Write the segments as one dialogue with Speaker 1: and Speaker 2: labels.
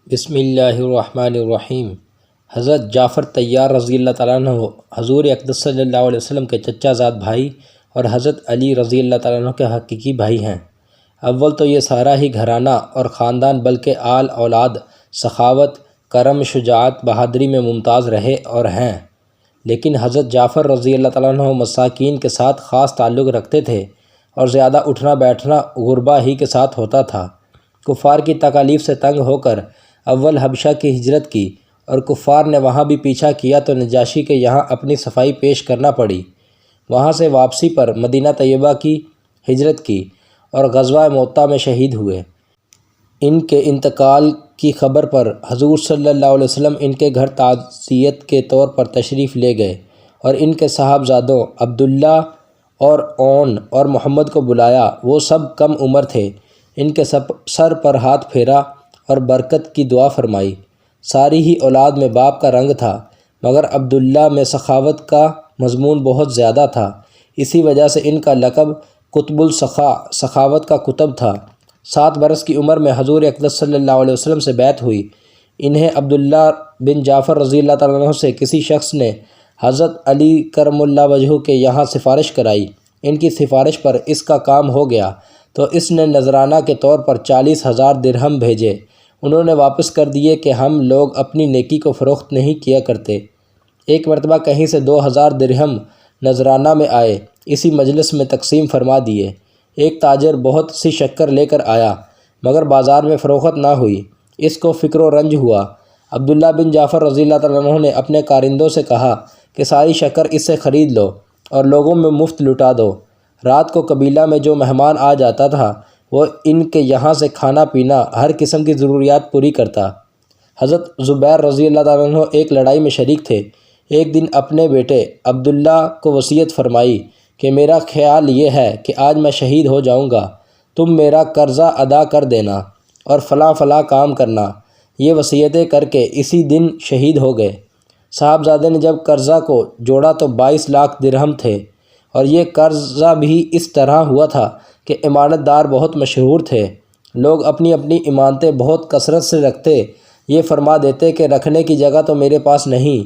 Speaker 1: بسم اللہ الرحمن الرحیم۔ حضرت جعفر طیار رضی اللہ تعالیٰ عنہ حضور اقدس صلی اللہ علیہ وسلم کے چچا زاد بھائی اور حضرت علی رضی اللہ تعالیٰ عنہ کے حقیقی بھائی ہیں۔ اول تو یہ سارا ہی گھرانہ اور خاندان بلکہ آل اولاد سخاوت، کرم، شجاعت، بہادری میں ممتاز رہے اور ہیں، لیکن حضرت جعفر رضی اللہ تعالیٰ عنہ مساکین کے ساتھ خاص تعلق رکھتے تھے اور زیادہ اٹھنا بیٹھنا غربا ہی کے ساتھ ہوتا تھا۔ کفار کی تکالیف سے تنگ ہو کر اول حبشہ کی ہجرت کی اور کفار نے وہاں بھی پیچھا کیا تو نجاشی کے یہاں اپنی صفائی پیش کرنا پڑی۔ وہاں سے واپسی پر مدینہ طیبہ کی ہجرت کی اور غزوہ مؤتہ میں شہید ہوئے۔ ان کے انتقال کی خبر پر حضور صلی اللہ علیہ وسلم ان کے گھر تعزیت کے طور پر تشریف لے گئے اور ان کے صاحبزادوں عبداللہ اور اون اور محمد کو بلایا۔ وہ سب کم عمر تھے۔ ان کے سر پر ہاتھ پھیرا اور برکت کی دعا فرمائی۔ ساری ہی اولاد میں باپ کا رنگ تھا، مگر عبداللہ میں سخاوت کا مضمون بہت زیادہ تھا، اسی وجہ سے ان کا لقب قطب السخا، سخاوت کا قطب تھا۔ 7 برس کی عمر میں حضور اقدس صلی اللہ علیہ وسلم سے بیعت ہوئی۔ انہیں عبداللہ بن جعفر رضی اللہ تعالیٰ عنہ سے کسی شخص نے حضرت علی کرم اللہ وجہہ کے یہاں سفارش کرائی۔ ان کی سفارش پر اس کا کام ہو گیا تو اس نے نذرانہ کے طور پر 40,000 درہم بھیجے۔ انہوں نے واپس کر دیے کہ ہم لوگ اپنی نیکی کو فروخت نہیں کیا کرتے۔ ایک مرتبہ کہیں سے 2,000 درہم نذرانہ میں آئے، اسی مجلس میں تقسیم فرما دیے۔ ایک تاجر بہت سی شکر لے کر آیا، مگر بازار میں فروخت نہ ہوئی۔ اس کو فکر و رنج ہوا۔ عبداللہ بن جعفر رضی اللہ تعالیٰ عنہ نے اپنے کارندوں سے کہا کہ ساری شکر اس سے خرید لو اور لوگوں میں مفت لٹا دو۔ رات کو قبیلہ میں جو مہمان آ جاتا تھا وہ ان کے یہاں سے کھانا پینا، ہر قسم کی ضروریات پوری کرتا۔ حضرت زبیر رضی اللہ تعالیٰ عنہ ایک لڑائی میں شریک تھے۔ ایک دن اپنے بیٹے عبداللہ کو وصیت فرمائی کہ میرا خیال یہ ہے کہ آج میں شہید ہو جاؤں گا، تم میرا قرضہ ادا کر دینا اور فلاں فلاں کام کرنا۔ یہ وصیتیں کر کے اسی دن شہید ہو گئے۔ صاحبزادے نے جب قرضہ کو جوڑا تو 22 لاکھ درہم تھے، اور یہ قرضہ بھی اس طرح ہوا تھا کہ امانت دار بہت مشہور تھے۔ لوگ اپنی اپنی امانتیں بہت کثرت سے رکھتے، یہ فرما دیتے کہ رکھنے کی جگہ تو میرے پاس نہیں،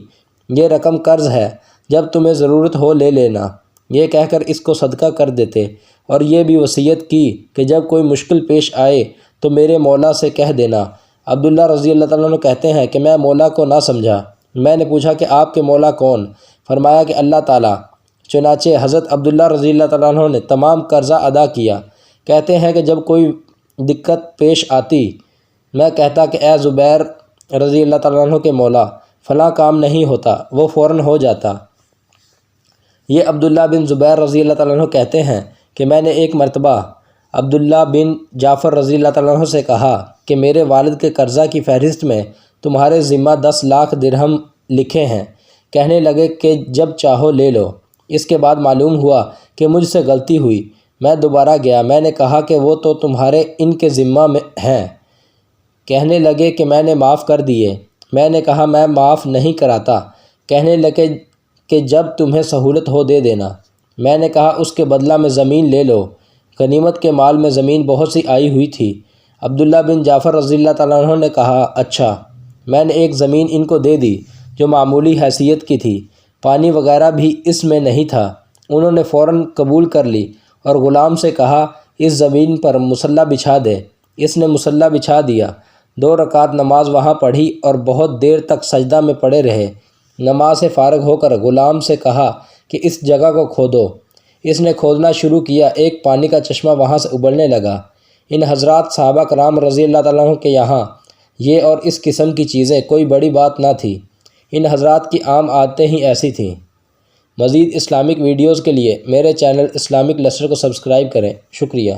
Speaker 1: یہ رقم قرض ہے، جب تمہیں ضرورت ہو لے لینا، یہ کہہ کر اس کو صدقہ کر دیتے، اور یہ بھی وصیت کی کہ جب کوئی مشکل پیش آئے تو میرے مولا سے کہہ دینا۔ عبداللہ رضی اللہ تعالیٰ عنہ کہتے ہیں کہ میں مولا کو نہ سمجھا۔ میں نے پوچھا کہ آپ کے مولا کون؟ فرمایا کہ اللہ تعالیٰ۔ چنانچہ حضرت عبداللہ رضی اللہ تعالیٰ عنہ نے تمام قرضہ ادا کیا۔ کہتے ہیں کہ جب کوئی دقت پیش آتی میں کہتا کہ اے زبیر رضی اللہ تعالیٰ عنہ کے مولا، فلاں کام نہیں ہوتا، وہ فوراً ہو جاتا۔ یہ عبداللہ بن زبیر رضی اللہ تعالیٰ عنہ کہتے ہیں کہ میں نے ایک مرتبہ عبداللہ بن جعفر رضی اللہ تعالیٰ عنہ سے کہا کہ میرے والد کے قرضہ کی فہرست میں تمہارے ذمہ 10 لاکھ درہم لکھے ہیں۔ کہنے لگے کہ جب چاہو لے لو۔ اس کے بعد معلوم ہوا کہ مجھ سے غلطی ہوئی۔ میں دوبارہ گیا، میں نے کہا کہ وہ تو تمہارے ان کے ذمہ میں ہیں۔ کہنے لگے کہ میں نے معاف کر دیے۔ میں نے کہا میں معاف نہیں کراتا۔ کہنے لگے کہ جب تمہیں سہولت ہو دے دینا۔ میں نے کہا اس کے بدلہ میں زمین لے لو۔ غنیمت کے مال میں زمین بہت سی آئی ہوئی تھی۔ عبداللہ بن جعفر رضی اللہ تعالیٰ عنہ نے کہا اچھا۔ میں نے ایک زمین ان کو دے دی جو معمولی حیثیت کی تھی، پانی وغیرہ بھی اس میں نہیں تھا۔ انہوں نے فوراً قبول کر لی اور غلام سے کہا اس زمین پر مصلی بچھا دے۔ اس نے مصلی بچھا دیا۔ 2 رکعت نماز وہاں پڑھی اور بہت دیر تک سجدہ میں پڑے رہے۔ نماز سے فارغ ہو کر غلام سے کہا کہ اس جگہ کو کھودو۔ اس نے کھودنا شروع کیا۔ ایک پانی کا چشمہ وہاں سے ابلنے لگا۔ ان حضرات صحابہ کرام رضی اللہ تعالیٰ عنہ کے یہاں یہ اور اس قسم کی چیزیں کوئی بڑی بات نہ تھی۔ ان حضرات کی عام عادتیں ہی ایسی تھیں۔ مزید اسلامک ویڈیوز کے لیے میرے چینل اسلامک لسٹر کو سبسکرائب کریں۔ شکریہ۔